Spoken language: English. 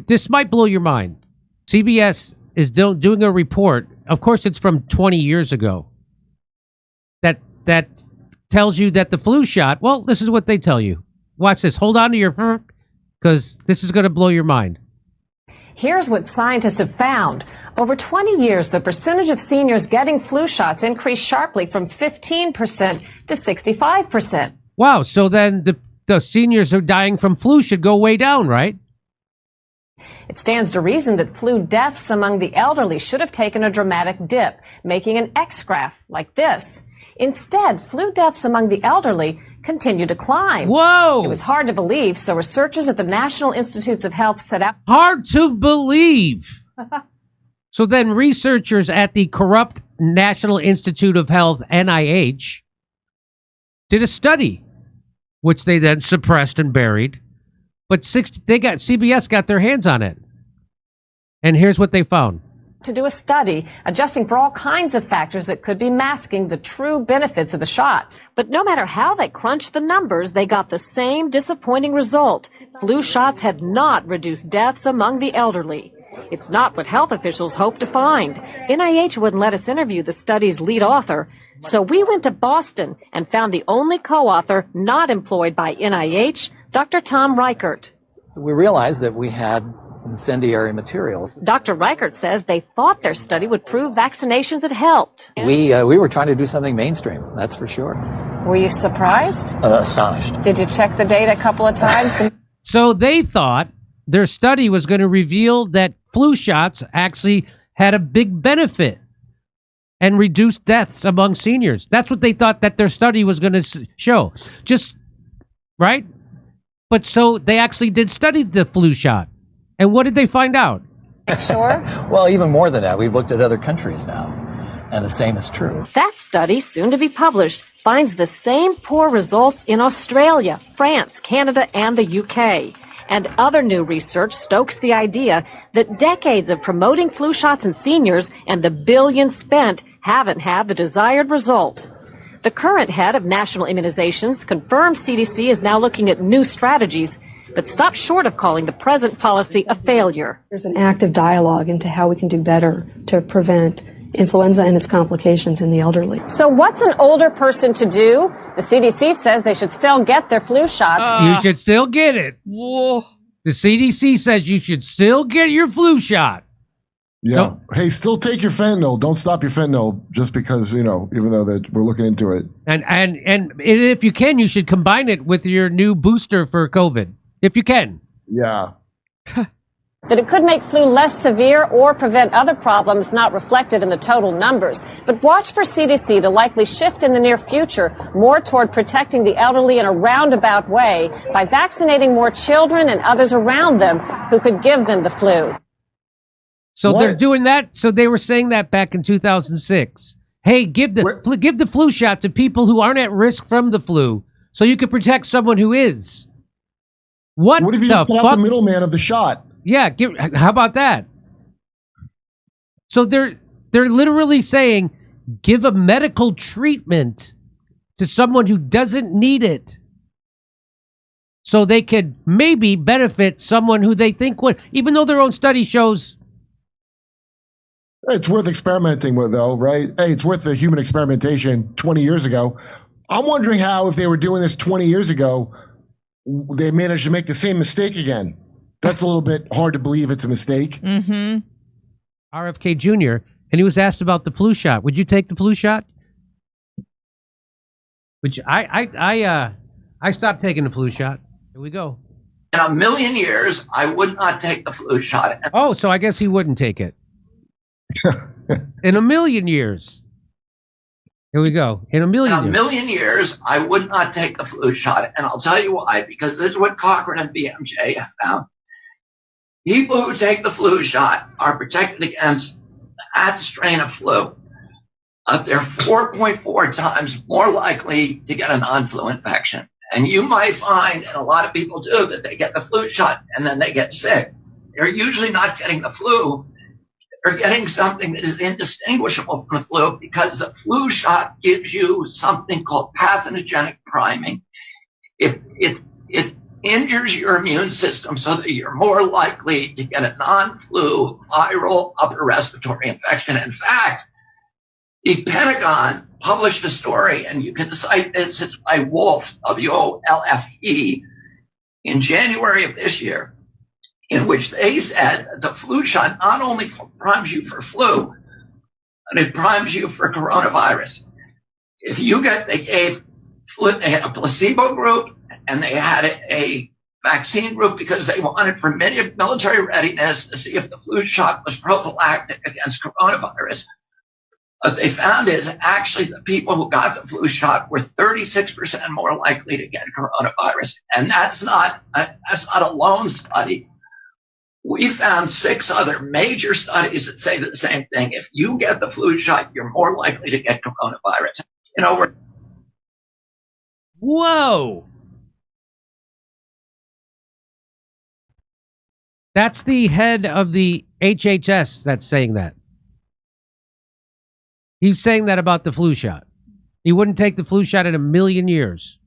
This might blow your mind. CBS is doing a report. Of course, it's from 20 years ago. That tells you that the flu shot. Well, this is what they tell you. Watch this. Hold on to your, because this is going to blow your mind. Here's what scientists have found. Over 20 years, the percentage of seniors getting flu shots increased sharply from 15% to 65%. Wow. So then the seniors who are dying from flu should go way down, right? It stands to reason that flu deaths among the elderly should have taken a dramatic dip, making an X graph like this. Instead, flu deaths among the elderly continue to climb. Whoa! It was hard to believe, so researchers at the National Institutes of Health set out... Hard to believe! So then researchers at the corrupt National Institute of Health, NIH, did a study, which they then suppressed and buried. But CBS got their hands on it. And here's what they found. To do a study adjusting for all kinds of factors that could be masking the true benefits of the shots. But no matter how they crunched the numbers, they got the same disappointing result. Flu shots had not reduced deaths among the elderly. It's not what health officials hoped to find. NIH wouldn't let us interview the study's lead author, so we went to Boston and found the only co-author not employed by NIH, Dr. Tom Reichert. We realized that we had incendiary material. Dr. Reichert says they thought their study would prove vaccinations had helped. We were trying to do something mainstream, that's for sure. Were you surprised? Astonished. Did you check the data a couple of times? So they thought their study was going to reveal that flu shots actually had a big benefit and reduced deaths among seniors. That's what they thought that their study was going to show. Just, right? But so they actually did study the flu shot. And what did they find out? Sure. Well, even more than that, we've looked at other countries now, and the same is true. That study, soon to be published, finds the same poor results in Australia, France, Canada, and the UK. And other new research stokes the idea that decades of promoting flu shots in seniors and the billions spent haven't had the desired result. The current head of national immunizations confirms CDC is now looking at new strategies, but stopped short of calling the present policy a failure. There's an active dialogue into how we can do better to prevent influenza and its complications in the elderly. So what's an older person to do? The CDC says they should still get their flu shots. You should still get it. Whoa. The CDC says you should still get your flu shot. Yeah. Nope. Hey, still take your fentanyl. Don't stop your fentanyl just because, even though that we're looking into it. And if you can, you should combine it with your new booster for COVID. If you can. Yeah. That it could make flu less severe or prevent other problems not reflected in the total numbers. But watch for CDC to likely shift in the near future more toward protecting the elderly in a roundabout way by vaccinating more children and others around them who could give them the flu. So they're doing that. So they were saying that back in 2006. Hey, give the flu shot to people who aren't at risk from the flu so you could protect someone who is. What if you just cut out the middleman of the shot? Yeah, how about that? So they're literally saying give a medical treatment to someone who doesn't need it, so they could maybe benefit someone who they think would, even though their own study shows. It's worth experimenting with, though, right? Hey, it's worth the human experimentation 20 years ago. I'm wondering how, if they were doing this 20 years ago, they managed to make the same mistake again. That's a little bit hard to believe it's a mistake. Mm-hmm. RFK Jr., and he was asked about the flu shot. Would you take the flu shot? I stopped taking the flu shot. Here we go. In a million years, I would not take the flu shot. Oh, so I guess he wouldn't take it. In a million years. Here we go. In a million years, I would not take the flu shot. And I'll tell you why. Because this is what Cochrane and BMJ have found. People who take the flu shot are protected against that strain of flu. They're 4.4 times more likely to get a non-flu infection. And you might find, and a lot of people do, that they get the flu shot and then they get sick. They're usually not getting the flu. They're getting something that is indistinguishable from the flu because the flu shot gives you something called pathogenic priming. It injures your immune system so that you're more likely to get a non-flu viral upper respiratory infection. In fact, the Pentagon published a story, and you can cite this, it's by Wolfe, W-O-L-F-E, in January of this year, in which they said that the flu shot not only primes you for flu, but it primes you for coronavirus. If you get, they had a placebo group and they had a vaccine group because they wanted for military readiness to see if the flu shot was prophylactic against coronavirus. What they found is actually the people who got the flu shot were 36% more likely to get coronavirus. And that's not a lone study. We found 6 other major studies that say the same thing. If you get the flu shot, you're more likely to get coronavirus. You know, Whoa. That's the head of the HHS that's saying that. He's saying that about the flu shot. He wouldn't take the flu shot in a million years.